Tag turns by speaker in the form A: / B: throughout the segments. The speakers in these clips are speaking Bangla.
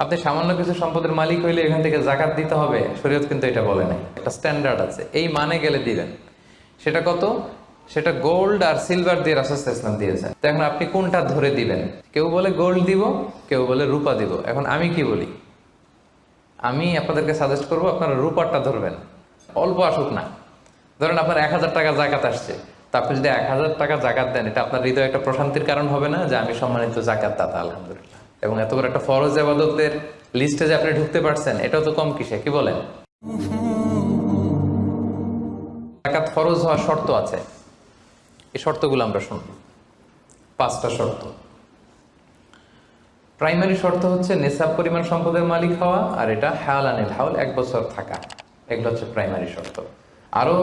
A: আপনি সামান্য কিছু সম্পদের মালিক হইলে এখান থেকে জাকাত দিতে হবে, শরীয়ত কিন্তু এটা বলে নাই। একটা স্ট্যান্ডার্ড আছে, এই মানে গেলে দিবেন। সেটা কত? সেটা গোল্ড আর সিলভার দিয়ে রাসূল সাল্লাল্লাহু আলাইহি ওয়াসাল্লাম দিয়েছেন। তো এখন আপনি কোনটা ধরে দিবেন? কেউ বলে গোল্ড দিব, কেউ বলে রূপা দিব। এখন আমি কি বলি? আমি আপনাদেরকে সাজেস্ট করব আপনারা রূপারটা ধরবেন। অল্প আসুক না, ধরেন আপনার 1000 টাকা জাকাত আসছে, তা আপনি যদি 1000 টাকা জাকাত দেন, এটা আপনার হৃদয়ে একটা প্রশান্তির কারণ হবে না যে আমি সম্মানিত জাকাত দাতা, আলহামদুলিল্লাহ। এবং এত বড় একটা ফরজ ইবাদতের লিস্টে যে আপনি ঢুকতে পারছেন, এটাও তো কম কিসে, কি বলেন? জাকাত ফরজ হওয়ার শর্ত আছে, এই শর্তগুলো আমরা শুনব। 5টা শর্ত। প্রাইমারি শর্ত হচ্ছে নেসাব পরিমাণ সম্পদের মালিক হওয়া, আর এটা হাওলানিল হাওল, 1 বছর থাকা। এগুলো হচ্ছে প্রাইমারি শর্ত। আরো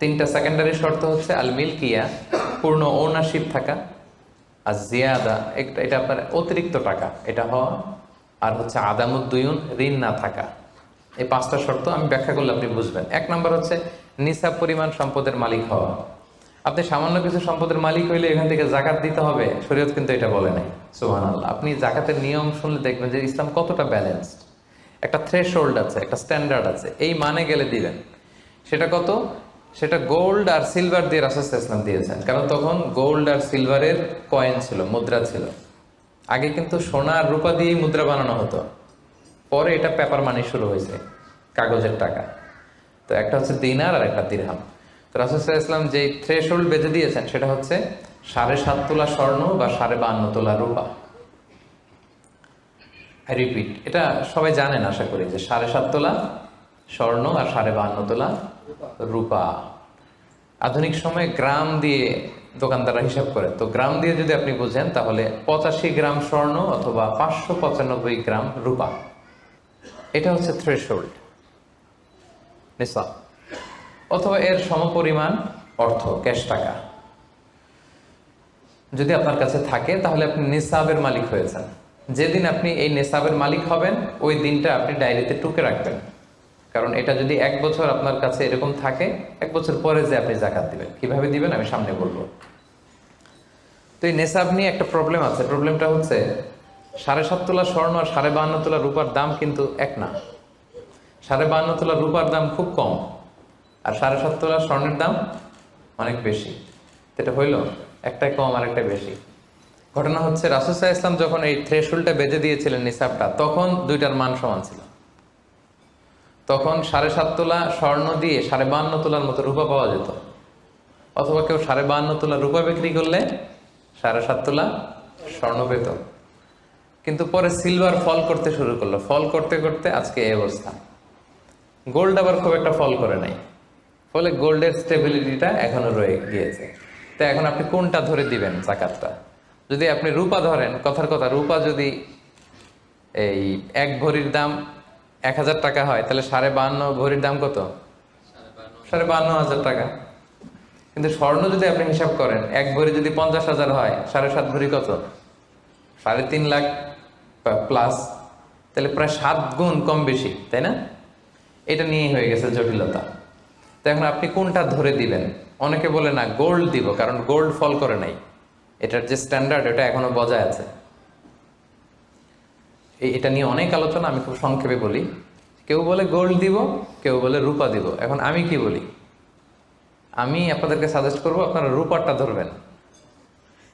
A: 3টা সেকেন্ডারি শর্ত হচ্ছে আল মিলকিয়া, পূর্ণ ওনারশিপ থাকা, আর জিয়াদা, এটা আপনার অতিরিক্ত টাকা এটা হওয়া, আর হচ্ছে আদামুদ্দুয়ুন, ঋণ না থাকা। এই 5টা শর্ত আমি ব্যাখ্যা করলে আপনি বুঝবেন। 1 নম্বর হচ্ছে নিসাব পরিমাণ সম্পদের মালিক হওয়া। আপনি সামান্য কিছু সম্পদের মালিক হইলে এখান থেকে জাকাত দিতে হবে, শরীয়ত কিন্তু এটা বলে নাই। সুবহানাল্লাহ। আপনি জাকাতের নিয়ম শুনলে দেখবেন যে ইসলাম কতটা ব্যালেন্সড। একটা থ্রেশহোল্ড আছে, একটা স্ট্যান্ডার্ড আছে, এই মানে গেলে দিবেন। সেটা কত? সেটা গোল্ড আর সিলভার দিয়ে রাসূল সাল্লাল্লাহু আলাইহি ওয়াসাল্লাম দিয়েছেন। কারণ তখন গোল্ড আর সিলভারের কয়েন ছিল, মুদ্রা ছিল। আগে কিন্তু সোনা আর রূপা দিয়েই মুদ্রা বানানো হতো, পরে এটা পেপার মানি শুরু হয়েছে, কাগজের টাকা। তো একটা হচ্ছে দিনার আর একটা দিরহাম। তো রাসূল সাল্লাল্লাহু আলাইহি ওয়াসাল্লাম যে থ্রেশহোল্ড বেঁধে দিয়েছেন সেটা হচ্ছে 7.5 তোলা স্বর্ণ বা 52.5 তোলা রূপা। আই রিপিট, এটা সবাই জানেন আশা করি, যে 7.5 তোলা স্বর্ণ আর 52.5 তোলা রূপা। আধুনিক সময়ে গ্রাম দিয়ে দোকানদাররা হিসাব করে, তো গ্রাম দিয়ে যদি আপনি বুঝেন তাহলে 85 গ্রাম স্বর্ণ অথবা 595 গ্রাম রূপা, এটা হচ্ছে থ্রেশহোল্ড নিসাব, অথবা এর সমপরিমাণ অর্থ, ক্যাশ টাকা যদি আপনার কাছে থাকে, তাহলে আপনি নিসাবের মালিক হয়েছেন। যেদিন আপনি এই নিসাবের মালিক হবেন, ওই দিনটা আপনি ডায়েরিতে টুকে রাখবেন। কারণ এটা যদি 1 বছর আপনার কাছে এরকম থাকে, 1 বছর পরে যে আপনি জাকাত দিবেন, কিভাবে দিবেন আমি সামনে বলবো। তো এই নেসাব নিয়ে একটা প্রবলেম আছে। প্রবলেমটা হচ্ছে 7.5 তোলা স্বর্ণ আর 52.5 তোলা রূপার দাম কিন্তু এক না। 52.5 তোলা রূপার দাম খুব কম, আর 7.5 তোলা স্বর্ণের দাম অনেক বেশি। এটা হইল একটাই কম আর একটা বেশি। ঘটনা হচ্ছে রাসূল সাল্লাল্লাহু আলাইহি ওয়াসাল্লাম যখন এই থ্রেশহোল্ডটা বেঁধে দিয়েছিলেন নিসাবটা, তখন দুইটার মান সমান ছিল। তখন 7.5 তোলা স্বর্ণ দিয়ে 52.5 তোলার মতো রূপা পাওয়া যেত, অথবা কেউ 52.5 তোলা রূপা বিক্রি করলে 7.5 তোলা স্বর্ণ পেত। কিন্তু পরে সিলভার ফল করতে শুরু করলো, ফল করতে করতে আজকে এই অবস্থা। গোল্ড আবার খুব একটা ফল করে নাই, ফলে গোল্ডের স্টেবিলিটিটা এখনো রয়ে গিয়েছে। তো এখন আপনি কোনটা ধরে দিবেন জাকাতটা? যদি আপনি রূপা ধরেন, কথার কথা, রূপা যদি এই 1 ভরির দাম 1000 টাকা হয়, তাহলে 52.5 ভরির দাম কত? 52,500 টাকা। কিন্তু স্বর্ণ যদি আপনি হিসাব করেন, 1 ভরি যদি 50,000 হয়, 7.5 ভরি কত? 3.5 লাখ প্লাস, তাহলে প্রায় 7 গুণ কম বেশি, তাই না? এটা নিয়েই হয়ে গেছে জটিলতা। তো এখন আপনি কোনটা ধরে দিবেন? অনেকে বলে না গোল্ড দিব, কারণ গোল্ড ফল করে নাই, এটার যে স্ট্যান্ডার্ড এটা এখনো বজায় আছে। এটা নিয়ে অনেক আলোচনা, আমি খুব সংক্ষেপে বলি। কেউ বলে গোল্ড দিব, কেউ বলে রূপা দিব। এখন আমি কি বলি? আমি আপনাদেরকে সাজেস্ট করব আপনারা রূপারটা ধরবেন।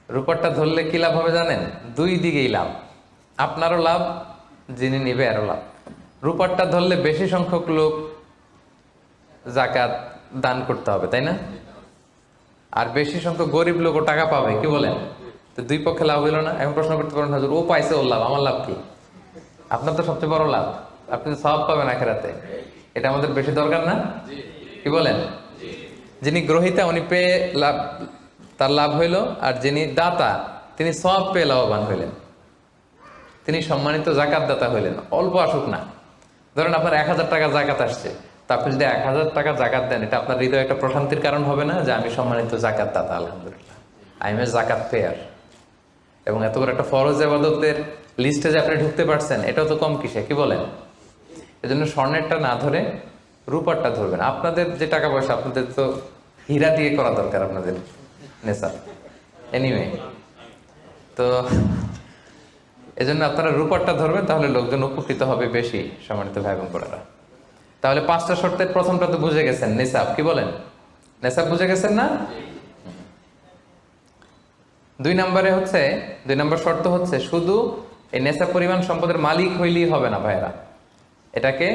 A: রূপারটা ধরলে কি লাভ হবে জানেন? 2 দিকেই লাভ, আপনারও লাভ, যিনি নিবে আরও লাভ। রূপারটা ধরলে বেশি সংখ্যক লোক জাকাত দান করতে হবে, তাই না? আর বেশি সংখ্যক গরিব লোকও টাকা পাবে, কি বলেন? তো 2 পক্ষে লাভ হইল না? এখন প্রশ্ন করতে পারেন, হুজুর ও পাইছে, ওর লাভ, আমার লাভ কি? আপনার তো সবচেয়ে বড় লাভ, আপনি তো সওয়াব পাবেন আখিরাতে। এটা আমাদের বেশি দরকার না? কি বলেন? যিনি গ্রহীতা উনি পেয়ে লাভ, তার লাভ হইল, আর যিনি দাতা তিনি সওয়াব পেয়ে লাভবান হইলেন, তিনি সম্মানিত জাকাত দাতা হইলেন। অল্প আসুক না, ধরেন আপনার 1000 টাকা জাকাত আসছে, তা আপনি যদি 1000 টাকা জাকাত দেন, এটা আপনার হৃদয়ে একটা প্রশান্তির কারণ হবে না যে আমি সম্মানিত জাকাত দাতা, আলহামদুলিল্লাহ, আই এম এ জাকাত পেয়ার। এবং এত বড় একটা ফরজ ইবাদতের লিস্টে যে আপনি ঢুকতে পারছেন, এটাও তো কম কিসে, কি বলেন? এজন্য স্বর্ণেরটা না ধরে রূপারটা ধরবেন। আপনাদের যে টাকা পয়সা, আপনাদের তো হীরা দিয়ে করা দরকার আপনাদের নেশা। এনিওয়ে, তো এজন্য আপনারা রূপারটা ধরবেন, তাহলে লোকজন উপকৃত হবে বেশি, সম্মানিত ভাই বোন বোনেরা। তাহলে 5টা শর্তের প্রথমটা তো বুঝে গেছেন, নিসাব। কি বলেন? নিসাব বুঝে গেছেন না? 2 নম্বর শর্ত হচ্ছে শুধু এই নেশাব পরিমাণ সম্পদের মালিক হইলেই হবে না ভাইরা, এটাকে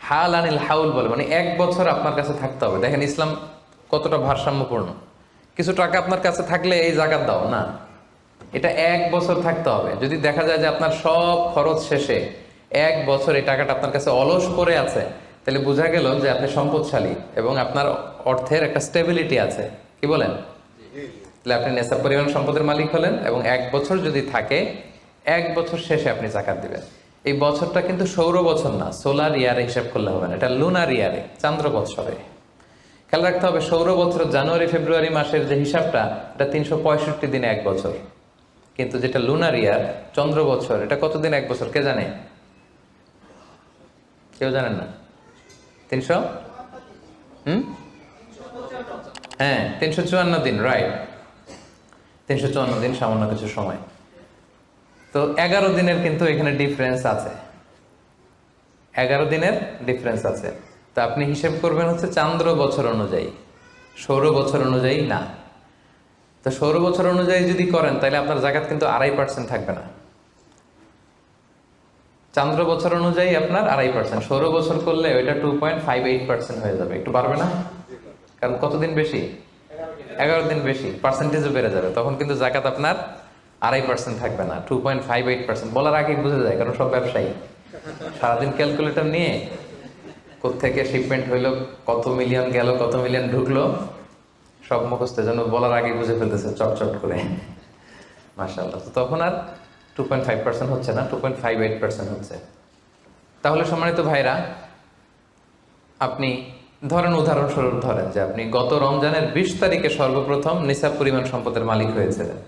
A: হাল আনিল হাউল বলে, মানে 1 বছর আপনার কাছে থাকতে হবে। দেখেন ইসলাম কতটা ভারসাম্যপূর্ণ। কিছু টাকা আপনার কাছে থাকলে এই জাকাত দাও না, এটা 1 বছর থাকতে হবে। যদি দেখা যায় যে আপনার সব খরচ শেষে 1 বছর এই টাকাটা আপনার কাছে অলস পড়ে আছে, তাহলে বোঝা গেল যে আপনি সম্পদশালী এবং আপনার অর্থের একটা স্টেবিলিটি আছে। কি বলেন? তাহলে আপনি নেশাব পরিমাণ সম্পদের মালিক হলেন, এবং 1 বছর যদি থাকে, 1 বছর শেষে আপনি জাকাত দিবেন। এই বছরটা কিন্তু সৌর বছর না, সোলার ইয়ারে হিসাব করলে হবে না, এটা লুনার ইয়ারে, চান্দ্র বৎসরে। খেয়াল রাখতে হবে, সৌর বছর জানুয়ারি ফেব্রুয়ারি মাসের যে হিসাবটা, এটা 365 দিনে 1 বছর। কিন্তু যেটা লুনার ইয়ার, চন্দ্র বছর, এটা কতদিন 1 বছর কে জানে? কেউ জানেন না? 300 হ্যাঁ 354 দিন, রাইট। 354 দিন, সামান্য কিছু সময়। তো 11 দিনের কিন্তু এখানে ডিফারেন্স আছে, 11 দিনের ডিফারেন্স আছে। তো আপনি হিসেব করবেন হচ্ছে চান্দ্র বছর অনুযায়ী, সৌর বছর অনুযায়ী না। তো সৌর বছর অনুযায়ী যদি করেন, তাহলে আপনার জাকাত কিন্তু 2.5% থাকবে না। চান্দ্র বছর অনুযায়ী আপনার 2.5%, সৌর বছর করলে ওইটা 2.58% হয়ে যাবে। একটু বাড়বে না? কারণ কতদিন বেশি? 11 দিন বেশি, পার্সেন্টেজও বেড়ে যাবে। তখন কিন্তু জাকাত আপনার 2.5% থাকবে না, 2.58%। বলার আগেই বুঝে যায়, কারণ সব ব্যবসায়ী সারাদিন ক্যালকুলেটর নিয়ে কোত্থেকে শিপমেন্ট হইলো, কত মিলিয়ন গেল, কত মিলিয়ন ঢুকলো, সব মুখস্থের জন্য বলার আগেই বুঝে ফেলতেছে চটচট করে, মাশাআল্লাহ। তো তখন আর 2.5% হচ্ছে না, 2.58% হচ্ছে। তাহলে সম্মানিত ভাইরা, আপনি ধরেন, উদাহরণস্বরূপ ধরেন যে আপনি গত রমজানের 20 তারিখে সর্বপ্রথম নিসাব পরিমাণ সম্পদের মালিক হয়েছিলেন।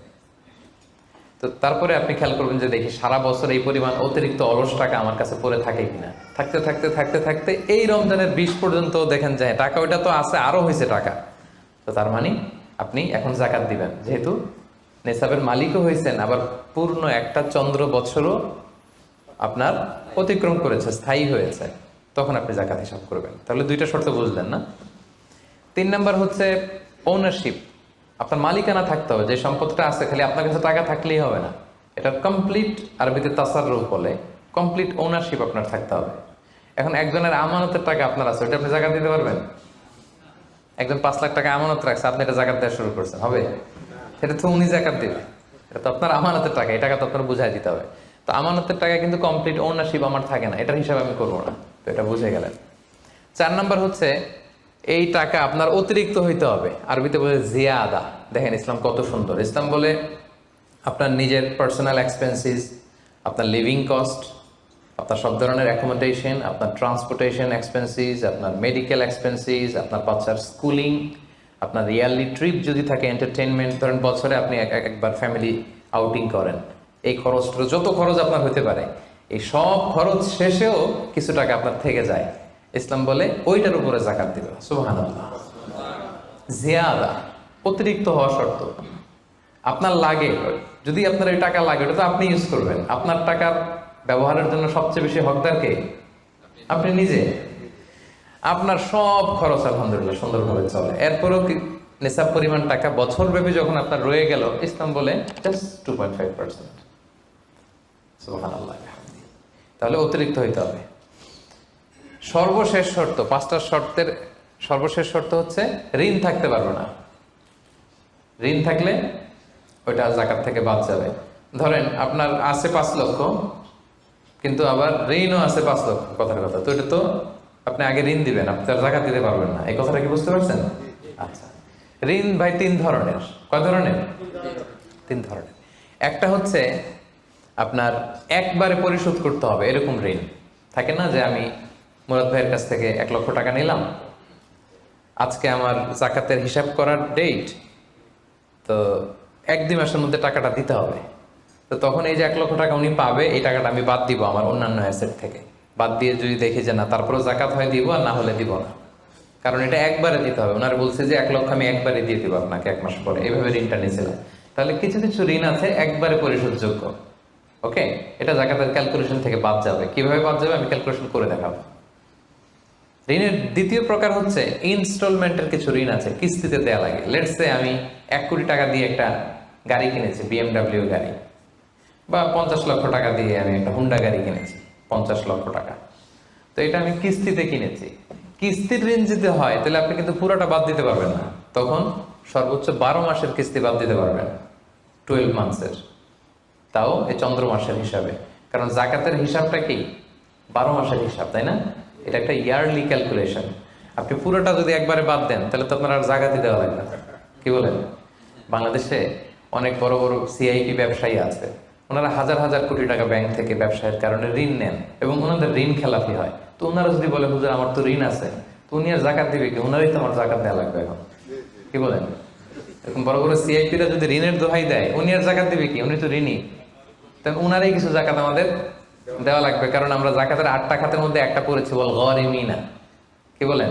A: তো তারপরে আপনি খেয়াল করবেন যে দেখি সারা বছর এই পরিমাণ অতিরিক্ত অলস টাকা আমার কাছে পড়ে থাকে কিনা। থাকতে থাকতে থাকতে থাকতে এই রমজানের 20 পর্যন্ত দেখেন যে টাকা ওইটা তো আছে, আরো হয়েছে টাকা। তো তার মানে আপনি এখন জাকাত দিবেন, যেহেতু নেসাবের মালিকও হয়েছেন, আবার পূর্ণ একটা চন্দ্র বছরও আপনার অতিক্রম করেছে, স্থায়ী হয়েছে, তখন আপনি জাকাত হিসাব করবেন। তাহলে 2টা শর্ত বুঝলেন না? 3 নাম্বার হচ্ছে ওনারশিপ। আপনার মালিকানা থাকতে হবে, যে সম্পদটা আছে খালি আপনার কাছে টাকা থাকলেই হবে না, এটা কমপ্লিট, আরবিতে তাসাররুফ বলে, কমপ্লিট ওনারশিপ আপনার থাকতে হবে। এখন একজনের আমানতের টাকা আপনার আছে, ওটা আপনি জাকাত দিতে পারবেন? একজন 5 লাখ টাকা আমানত রাখছে, আপনি এটা জাকাত দেওয়া শুরু করছেন, হবে? সেটা তো উনি জাকাত দেবে, এটা তো আপনার আমানতের টাকা, এই টাকা তো আপনার বুঝাই দিতে হবে। তো আমানতের টাকা কিন্তু কমপ্লিট ওনারশিপ আমার থাকে না, এটার হিসাব আমি করবো না। তো এটা বুঝে গেলেন। 4 নাম্বার হচ্ছে এই টাকা আপনার অতিরিক্ত হইতে হবে, আরবিতে বলে জিয়াদা। দেখেন ইসলাম কত সুন্দর। ইসলাম বলে আপনার নিজের পার্সোনাল এক্সপেন্সিস, আপনার লিভিং কস্ট, আপনার সব ধরনের অ্যাকোমোডেশন, আপনার ট্রান্সপোর্টেশন এক্সপেন্সিস, আপনার মেডিকেল এক্সপেন্সিস, আপনার বাচ্চার স্কুলিং, আপনার ইয়ারলি ট্রিপ যদি থাকে, এন্টারটেনমেন্ট, ধরেন বছরে আপনি একবার ফ্যামিলি আউটিং করেন, এই খরচটা, যত খরচ আপনার হতে পারে, এই সব খরচ শেষেও কিছু টাকা আপনার থেকে যায়, ইসলাম বলে ওইটার উপরে জাকাত দিবে। সুবহানাল্লাহ। জিয়াদা, অতিরিক্ত হওয়া শর্ত। আপনার লাগে, যদি আপনার এই টাকা লাগে, ওটা তো আপনি ইউজ করবেন। আপনার টাকার ব্যবহারের জন্য সবচেয়ে বেশি হকদার কে? আপনি নিজে। আপনার সব খরচ আলহামদুলিল্লাহ সুন্দরভাবে চলে, এরপরও নিসাব পরিমাণ টাকা বছর ব্যাপী যখন আপনার রয়ে গেল, ইসলাম বলে জাস্ট 2.5%। সুবহানাল্লাহ। তাহলে অতিরিক্ত হইতে হবে। সর্বশেষ শর্ত, 5টা শর্তের সর্বশেষ শর্ত হচ্ছে ঋণ থাকতে পারবে না। ঋণ থাকলে ওইটা জাকাত থেকে বাদ যাবে। ধরেন আপনার আছে 5 লক্ষ, কিন্তু আবার ঋণও আছে 5 লক্ষ, কথার কথা। তো এটা তো আপনি আগে ঋণ দিবেন, আপনি তার জাকাত দিতে পারবেন না, এই কথাটা কি বুঝতে পারছেন? আচ্ছা, ঋণ ভাই 3 ধরনের। কয় ধরনের? 3 ধরনের। একটা হচ্ছে আপনার একবারে পরিশোধ করতে হবে, এরকম ঋণ থাকে না, যে আমি মুরাদ ভাইয়ের কাছ থেকে 1 লক্ষ টাকা নিলাম, আজকে আমার জাকাতের হিসাব করার ডেট, তো 1-2 মাসের মধ্যে টাকাটা দিতে হবে। তো তখন এই যে 1 লক্ষ টাকা উনি পাবে, এই টাকাটা আমি বাদ দিব আমার অন্যান্য অ্যাসেট থেকে। বাদ দিয়ে যদি দেখি যে না, তারপরেও জাকাত হয় দিব, আর না হলে দিব না, কারণ এটা একবারে দিতে হবে। ওনারা বলছে যে 1 লক্ষ আমি একবারে দিয়ে দিব আপনাকে 1 মাস পরে, এইভাবে ঋণটা নিয়েছিলাম। তাহলে কিছু কিছু ঋণ আছে একবারে পরিশোধযোগ্য, ওকে, এটা জাকাতের ক্যালকুলেশন থেকে বাদ যাবে। কিভাবে বাদ যাবে আমি ক্যালকুলেশন করে দেখাবো। ঋণের দ্বিতীয় প্রকার হচ্ছে ইনস্টলমেন্টের কিছু ঋণ আছে, কিস্তিতে দেয়া লাগে। লেটস সে আমি 1 কোটি টাকা দিয়ে একটা গাড়ি কিনেছি, BMW গাড়ি, বা 50 লক্ষ টাকা দিয়ে আমি একটা হুন্ডা গাড়ি কিনেছি, 50 লক্ষ টাকা। তো এটা আমি কিস্তিতে কিনেছি। কিস্তির ঋণ যদি হয় তাহলে আপনি কিন্তু পুরোটা বাদ দিতে পারবেন না, তখন সর্বোচ্চ 12 মাসের কিস্তি বাদ দিতে পারবেন, 12 মান্থসের, তাও এই চন্দ্র মাসের হিসাবে। কারণ জাকাতের হিসাবটা কি 12 মাসের হিসাব, তাই না? এটা একটা ইয়ারলি ক্যালকুলেশন। আপনি পুরোটা যদি একবারে বাদ দেন তাহলে তো আপনার আর জাকাতই দেওয়া লাগবে না। কি বলেন? বাংলাদেশে অনেক বড় বড় সিআইপি ব্যবসায়ী আছে, ওনারা হাজার হাজার কোটি টাকা ব্যাংক থেকে ব্যবসায়ের কারণে ঋণ নেন এবং ওনাদের ঋণ খেলাপি হয়। তো ওনারা যদি বলে হুজুর আমার তো ঋণ আছে, তো উনি আর জাকাত দিবে কি? ওনারই তো আমার জাকাত দেওয়া লাগবে এখন। কি বলেন? এরকম বড় বড় সিআইপিরা যদি ঋণের দোহাই দেয়, উনি আর জাকাত দিবে কি? উনি তো ঋণী। তাই ওনারাই কিছু জাকাত আমাদের দেওয়া লাগবে, কারণ আমরা জাকাতের 8টা খাতের মধ্যে একটা পড়েছি, বল গরিমিনা। কি বলেন?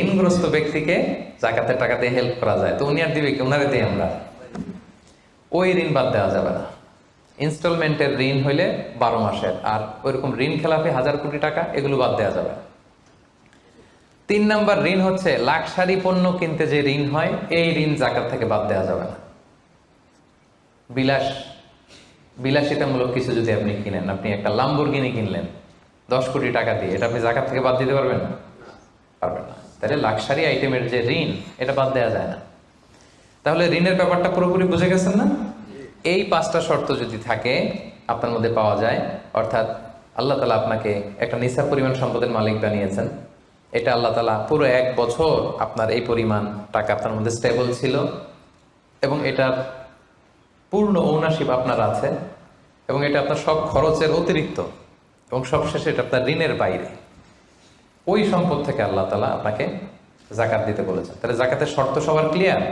A: ঋণগ্রস্ত ব্যক্তিকে জাকাতের টাকা দিয়ে হেল্প করা যায়, তো উনি আর দিবে কি? ওনারে দিই আমরা। ওই ঋণ বাদ দেওয়া যাবে না। ইনস্টলমেন্টের ঋণ হইলে 12 মাসের, আর ওইরকম ঋণ খেলাপি 1000 কোটি টাকা, এগুলো বাদ দেওয়া যাবে। 3 নাম্বার ঋণ হচ্ছে লাক্সারি পণ্য কিনতে যে ঋণ হয়, এই ঋণ জাকাত থেকে বাদ দেওয়া যাবে না। বিলাসিতামূলক কিছু যদি আপনি কিনেন, আপনি একটা লাম্বরগিনি কিনলেন 10 কোটি টাকা দিয়ে, এটা আপনি জাকাত থেকে বাদ দিতে পারবেন? পারবেন না। তাহলে লাক্সারি আইটেমের যে ঋণ, এটা বাদ দেওয়া যায় না। তাহলে ঋণের ব্যাপারটা পুরোপুরি বুঝে গেছেন না? এই 5টা শর্ত যদি থাকে আপনার মধ্যে পাওয়া যায়, অর্থাৎ আল্লাহ তাআলা আপনাকে একটা নিসাব পরিমাণ সম্পদের মালিক বানিয়েছেন, এটা আল্লাহ তাআলা পুরো 1 বছর আপনার এই পরিমাণ টাকা আপনার মধ্যে স্টেবল ছিল এবং এটার পূর্ণ ওনারশিপ আপনার আছে, এবং এটা আপনার সব খরচের অতিরিক্ত, এবং সবশেষে এটা আপনার ঋণের বাইরে। ওই সম্পদ থেকে আল্লাহ তাআলা আপনাকে জাকাত দিতে বলেছেন। তাহলে জাকাতের শর্ত সবার ক্লিয়ার?